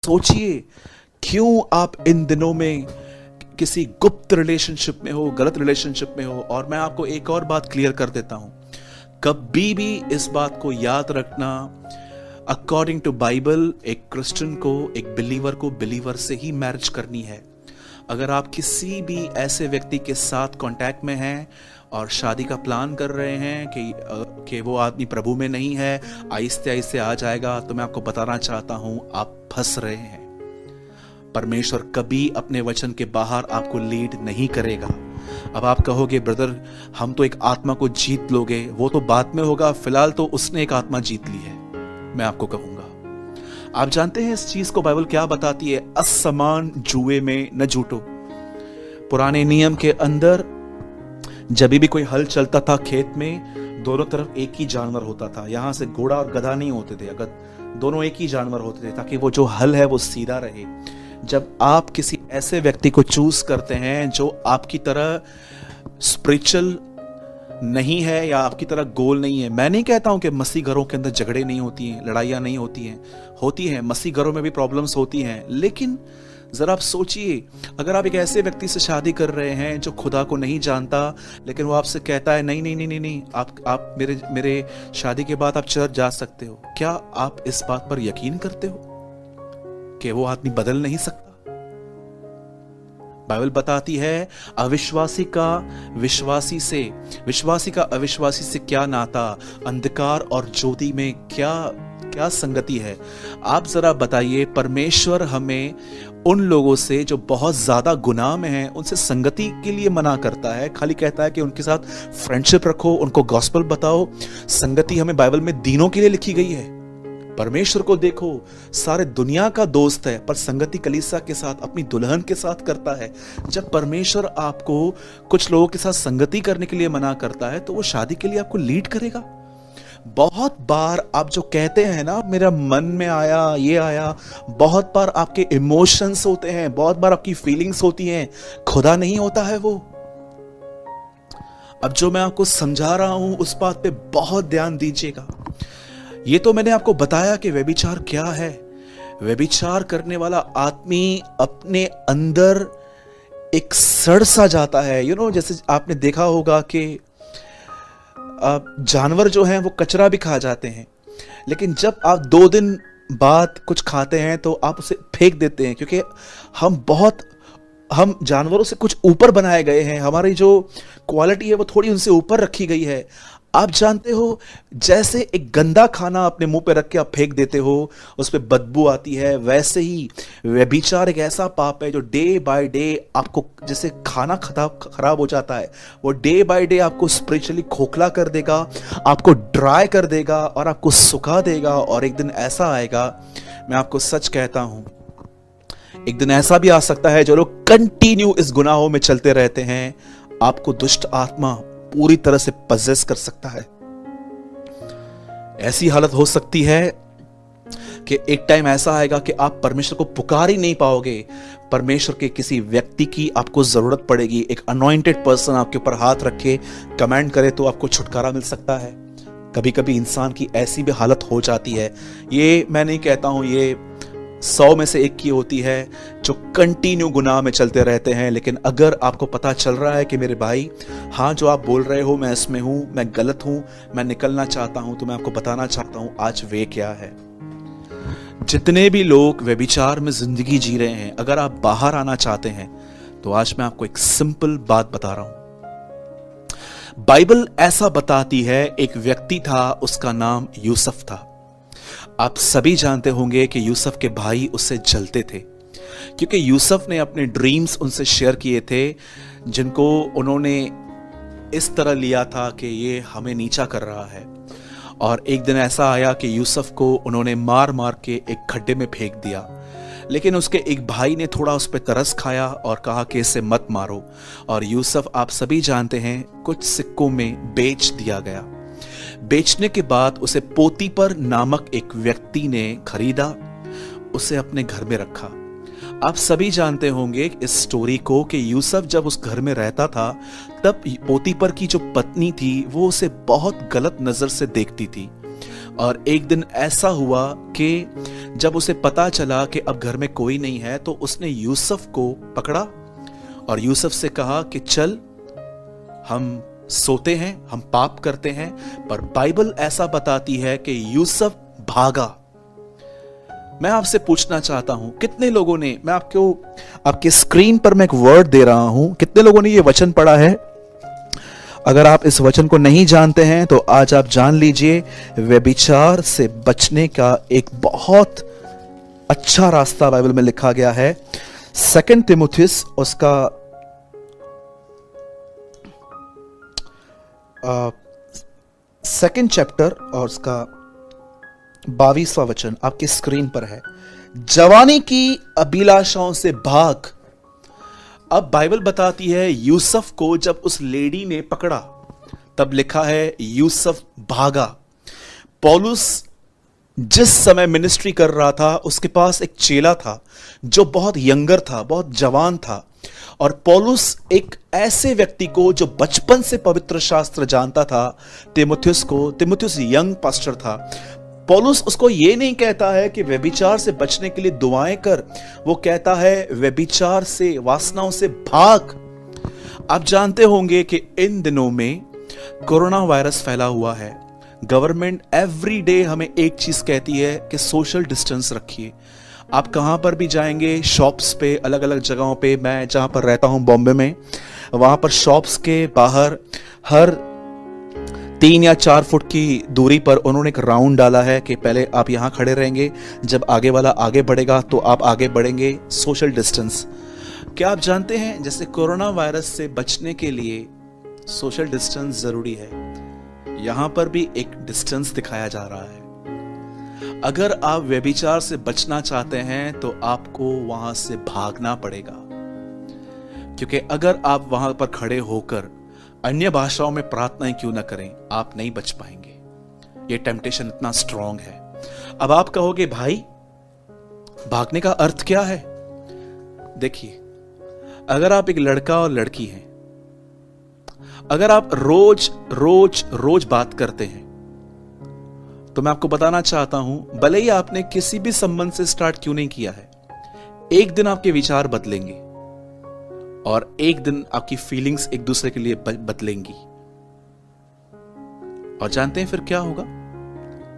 सोचिए, क्यों आप इन दिनों में किसी गुप्त रिलेशनशिप में हो, गलत रिलेशनशिप में हो। और मैं आपको एक और बात क्लियर कर देता हूं, कभी भी इस बात को याद रखना, अकॉर्डिंग टू बाइबल एक क्रिश्चियन को, एक बिलीवर को बिलीवर से ही मैरिज करनी है। अगर आप किसी भी ऐसे व्यक्ति के साथ कांटेक्ट में हैं और शादी का प्लान कर रहे हैं कि वो आदमी प्रभु में नहीं है, आहिस्ते आहिस्ते आ जाएगा, तो मैं आपको बताना चाहता हूं आप फंस रहे हैं। परमेश्वर कभी अपने वचन के बाहर आपको लीड नहीं करेगा। अब आप कहोगे ब्रदर हम तो एक आत्मा को जीत लोगे, वो तो बाद में होगा, फिलहाल तो उसने एक आत्मा जीत ली है। मैं आपको कहूंगा, आप जानते हैं इस चीज को बाइबल क्या बताती है? असमान जुए में न जूटो। पुराने नियम के अंदर जब भी कोई हल चलता था खेत में, दोनों तरफ एक ही जानवर होता था। यहां से घोड़ा और गधा नहीं होते थे, अगर दोनों एक ही जानवर होते थे, ताकि वो जो हल है वो सीधा रहे। जब आप किसी ऐसे व्यक्ति को चूज करते हैं जो आपकी तरह स्पिरिचुअल नहीं है या आपकी तरह गोल नहीं है, मैं नहीं कहता हूं कि मसीह घरों के अंदर झगड़े नहीं होती हैं, लड़ाइयां नहीं होती हैं, मसीह घरों में भी प्रॉब्लम्स होती हैं। लेकिन जरा आप सोचिए, अगर आप एक ऐसे व्यक्ति से शादी कर रहे हैं जो खुदा को नहीं जानता, लेकिन वो आपसे कहता है नहीं नहीं नहीं नहीं नहीं, आप मेरे शादी के बाद आप चर्च जा सकते हो, क्या आप इस बात पर यकीन करते हो कि वो आदमी बदल नहीं सकता? बाइबल बताती है अविश्वासी का विश्वासी का अविश्वासी से क्या नाता, अंधकार और ज्योति में क्या संगति है। आप जरा बताइए, परमेश्वर हमें उन लोगों से जो बहुत ज्यादा गुनाह में हैं उनसे संगति के लिए मना करता है, खाली कहता है कि उनके साथ फ्रेंडशिप रखो, उनको गॉस्पेल बताओ। संगति हमें बाइबल में दीनों के लिए लिखी गई है। परमेश्वर को देखो, सारे दुनिया का दोस्त है, पर संगति कलीसिया के साथ, अपनी दुल्हन के साथ करता है। जब परमेश्वर आपको कुछ लोगों के साथ संगति करने के लिए मना करता है, तो वो शादी के लिए आपको लीड करेगा। बहुत बार आप जो कहते हैं ना, मेरा मन में आया, ये आया, बहुत बार आपके इमोशंस होते हैं, बहुत बार आपकी फीलिंग्स होती हैं, खुदा नहीं होता है वो। अब जो मैं आपको समझा रहा हूं उस बात पे बहुत ध्यान दीजिएगा। ये तो मैंने आपको बताया कि व्यभिचार क्या है। व्यभिचार करने वाला आदमी अपने अंदर एक सड़ सा जाता है। जैसे आपने देखा होगा कि जानवर जो हैं वो कचरा भी खा जाते हैं, लेकिन जब आप 2 दिन बाद कुछ खाते हैं तो आप उसे फेंक देते हैं, क्योंकि हम जानवरों से कुछ ऊपर बनाए गए हैं, हमारी जो क्वालिटी है वो थोड़ी उनसे ऊपर रखी गई है। आप जानते हो, जैसे एक गंदा खाना अपने मुंह पे रख के आप फेंक देते हो, उस पे बदबू आती है, वैसे ही व्यभिचार एक ऐसा पाप है जो डे बाय डे आपको, जैसे खाना खराब हो जाता है, वो डे बाय डे आपको स्पिरिचुअली खोखला कर देगा, आपको ड्राई कर देगा और आपको सुखा देगा। और एक दिन ऐसा आएगा, मैं आपको सच कहता हूं, एक दिन ऐसा भी आ सकता है, जो लोग कंटिन्यू इस गुनाहों में चलते रहते हैं, आपको दुष्ट आत्मा पूरी तरह से पजेस कर सकता है। ऐसी हालत हो सकती है कि एक टाइम ऐसा आएगा कि आप परमेश्वर को पुकार ही नहीं पाओगे। परमेश्वर के किसी व्यक्ति की आपको जरूरत पड़ेगी, एक अनॉइंटेड पर्सन आपके ऊपर हाथ रखे, कमेंट करे तो आपको छुटकारा मिल सकता है। कभी कभी इंसान की ऐसी भी हालत हो जाती है। ये मैं नहीं कहता हूं, ये 100 में से 1 की होती है जो कंटिन्यू गुनाह में चलते रहते हैं। लेकिन अगर आपको पता चल रहा है कि मेरे भाई, हाँ जो आप बोल रहे हो मैं इसमें हूं, मैं गलत हूं, मैं निकलना चाहता हूं, तो मैं आपको बताना चाहता हूं आज वे क्या है। जितने भी लोग व्यभिचार में जिंदगी जी रहे हैं, अगर आप बाहर आना चाहते हैं तो आज मैं आपको एक सिंपल बात बता रहा हूं। बाइबल ऐसा बताती है, एक व्यक्ति था, उसका नाम यूसुफ था। आप सभी जानते होंगे कि यूसुफ के भाई उससे जलते थे, क्योंकि यूसुफ ने अपने ड्रीम्स उनसे शेयर किए थे, जिनको उन्होंने इस तरह लिया था कि ये हमें नीचा कर रहा है। और एक दिन ऐसा आया कि यूसुफ को उन्होंने मार मार के एक खड्डे में फेंक दिया, लेकिन उसके एक भाई ने थोड़ा उस पर तरस खाया और कहा कि इसे मत मारो। और यूसुफ, आप सभी जानते हैं, कुछ सिक्कों में बेच दिया गया। बेचने के बाद उसे पोतीपर नामक एक व्यक्ति ने खरीदा, उसे अपने घर में रखा। आप सभी जानते होंगे इस स्टोरी को कि यूसुफ जब उस घर में रहता था, तब पोतीपर की जो पत्नी थी वो उसे बहुत गलत नजर से देखती थी। और एक दिन ऐसा हुआ कि जब उसे पता चला कि अब घर में कोई नहीं है तो उसने यूसुफ को पकड़ा और यूसुफ से कहा कि चल हम सोते हैं, हम पाप करते हैं। पर बाइबल ऐसा बताती है कि यूसुफ भागा। मैं आपसे पूछना चाहता हूं, कितने लोगों ने, मैं आपके स्क्रीन पर मैं एक वर्ड दे रहा हूं, कितने लोगों ने ये वचन पढ़ा है? अगर आप इस वचन को नहीं जानते हैं तो आज आप जान लीजिए, व्यभिचार से बचने का एक बहुत अच्छा रास्ता बाइबल में लिखा गया है। 2 तिमुथियुस उसका 2nd चैप्टर और उसका 22वां वचन आपकी स्क्रीन पर है। जवानी की अभिलाषाओं से भाग। अब बाइबल बताती है यूसुफ को जब उस लेडी ने पकड़ा तब लिखा है यूसुफ भागा। पौलुस जिस समय मिनिस्ट्री कर रहा था उसके पास एक चेला था जो बहुत यंगर था, बहुत जवान था, और पौलुस एक ऐसे व्यक्ति को जो बचपन से पवित्र शास्त्र जानता था, तिमुथियुस यंग पास्टर था। पौलुस उसको ये नहीं कहता है कि व्यभिचार से बचने के लिए दुआएं कर, वो कहता है व्यभिचार से, वासनाओं से भाग। आप जानते होंगे कि इन दिनों में कोरोना वायरस फैला हुआ है। गवर्नमेंट एवरी डे हमें एक चीज कहती है कि सोशल डिस्टेंस रखिए। आप कहां पर भी जाएंगे, शॉप्स पे, अलग अलग जगहों पे, मैं जहां पर रहता हूं बॉम्बे में, वहां पर शॉप्स के बाहर हर 3 या 4 फुट की दूरी पर उन्होंने एक राउंड डाला है कि पहले आप यहां खड़े रहेंगे, जब आगे वाला आगे बढ़ेगा तो आप आगे बढ़ेंगे, सोशल डिस्टेंस। क्या आप जानते हैं जैसे कोरोना वायरस से बचने के लिए सोशल डिस्टेंस जरूरी है, यहां पर भी एक डिस्टेंस दिखाया जा रहा है। अगर आप व्यभिचार से बचना चाहते हैं तो आपको वहां से भागना पड़ेगा, क्योंकि अगर आप वहां पर खड़े होकर अन्य भाषाओं में प्रार्थनाएं क्यों ना करें, आप नहीं बच पाएंगे। ये टेम्पटेशन इतना स्ट्रांग है। अब आप कहोगे भाई भागने का अर्थ क्या है? देखिए, अगर आप एक लड़का और लड़की हैं, अगर आप रोज रोज रोज बात करते हैं, तो मैं आपको बताना चाहता हूं, भले ही आपने किसी भी संबंध से स्टार्ट क्यों नहीं किया है, एक दिन आपके विचार बदलेंगे और एक दिन आपकी फीलिंग्स एक दूसरे के लिए बदलेंगी। और जानते हैं फिर क्या होगा?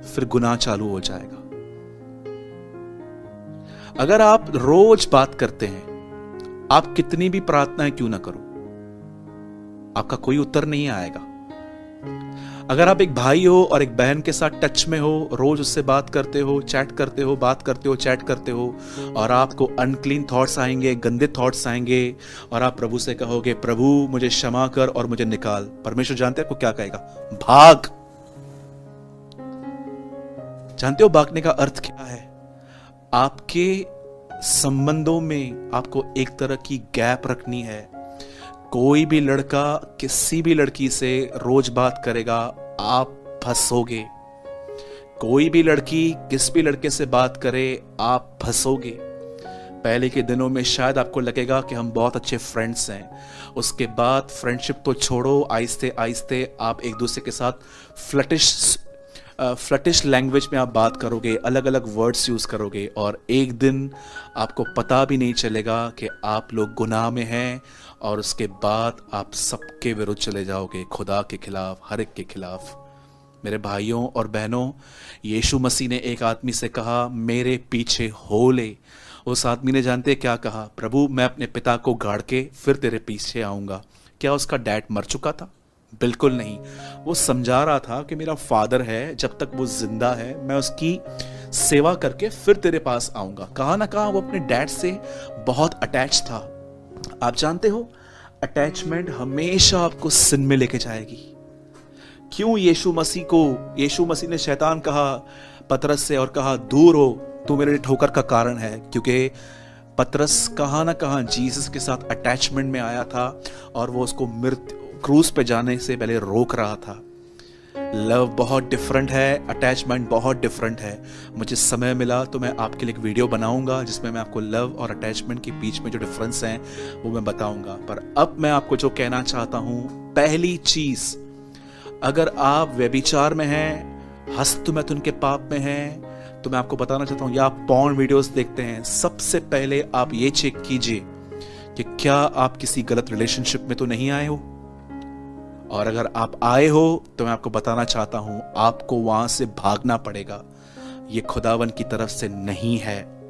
फिर गुनाह चालू हो जाएगा। अगर आप रोज बात करते हैं, आप कितनी भी प्रार्थनाएं क्यों ना करो, आपका कोई उत्तर नहीं आएगा। अगर आप एक भाई हो और एक बहन के साथ टच में हो, रोज उससे बात करते हो, चैट करते हो, बात करते हो, चैट करते हो, और आपको अनक्लीन थॉट्स आएंगे, गंदे थॉट्स आएंगे, और आप प्रभु से कहोगे प्रभु मुझे क्षमा कर और मुझे निकाल, परमेश्वर जानते हैं आपको क्या कहेगा? भाग। जानते हो भागने का अर्थ क्या है? आपके संबंधों में आपको एक तरह की गैप रखनी है। कोई भी लड़का किसी भी लड़की से रोज बात करेगा, आप फंसोगे। कोई भी लड़की किस भी लड़के से बात करे, आप फंसोगे। पहले के दिनों में शायद आपको लगेगा कि हम बहुत अच्छे फ्रेंड्स हैं, उसके बाद फ्रेंडशिप तो छोड़ो, आहिस्ते आहिस्ते आप एक दूसरे के साथ फ्लटिश लैंग्वेज में आप बात करोगे, अलग अलग वर्ड्स यूज करोगे, और एक दिन आपको पता भी नहीं चलेगा कि आप लोग गुनाह में हैं, और उसके बाद आप सबके विरुद्ध चले जाओगे, खुदा के खिलाफ, हर एक के खिलाफ। मेरे भाइयों और बहनों, यीशु मसीह ने एक आदमी से कहा मेरे पीछे हो ले। उस आदमी ने जानते क्या कहा? प्रभु मैं अपने पिता को गाड़ के फिर तेरे पीछे आऊंगा। क्या उसका डैड मर चुका था? बिल्कुल नहीं। वो समझा रहा था कि मेरा फादर है, जब तक वो जिंदा है मैं उसकी सेवा करके फिर तेरे पास आऊंगा। कहा ना कहा वो अपने डैड से बहुत अटैच था। आप जानते हो, अटैचमेंट हमेशा आपको सिन में लेके जाएगी। क्यों यीशु मसीह ने शैतान कहा पतरस से, और कहा दूर हो, तू मेरे ठोकर का कारण है, क्योंकि पतरस कहा ना कहा जीसस के साथ अटैचमेंट में आया था, और वो उसको क्रूस पे जाने से पहले रोक रहा था। लव बहुत डिफरेंट है, अटैचमेंट बहुत डिफरेंट है। मुझे समय मिला तो मैं आपके लिए एक वीडियो बनाऊंगा जिसमें मैं आपको लव और अटैचमेंट के बीच में जो डिफरेंस हैं वो मैं बताऊंगा। पर अब मैं आपको जो कहना चाहता हूं, पहली चीज, अगर आप व्यभिचार में हैं, हस्त मैथुन के पाप में हैं, तो मैं आपको बताना चाहता हूं, या आप पॉर्न वीडियोस देखते हैं, सबसे पहले आप ये चेक कीजिए कि क्या आप किसी गलत रिलेशनशिप में तो नहीं आए हो। और अगर आप आए हो तो मैं आपको बताना चाहता हूं, आपको वहां से भागना पड़ेगा। ये खुदावन की तरफ से नहीं है।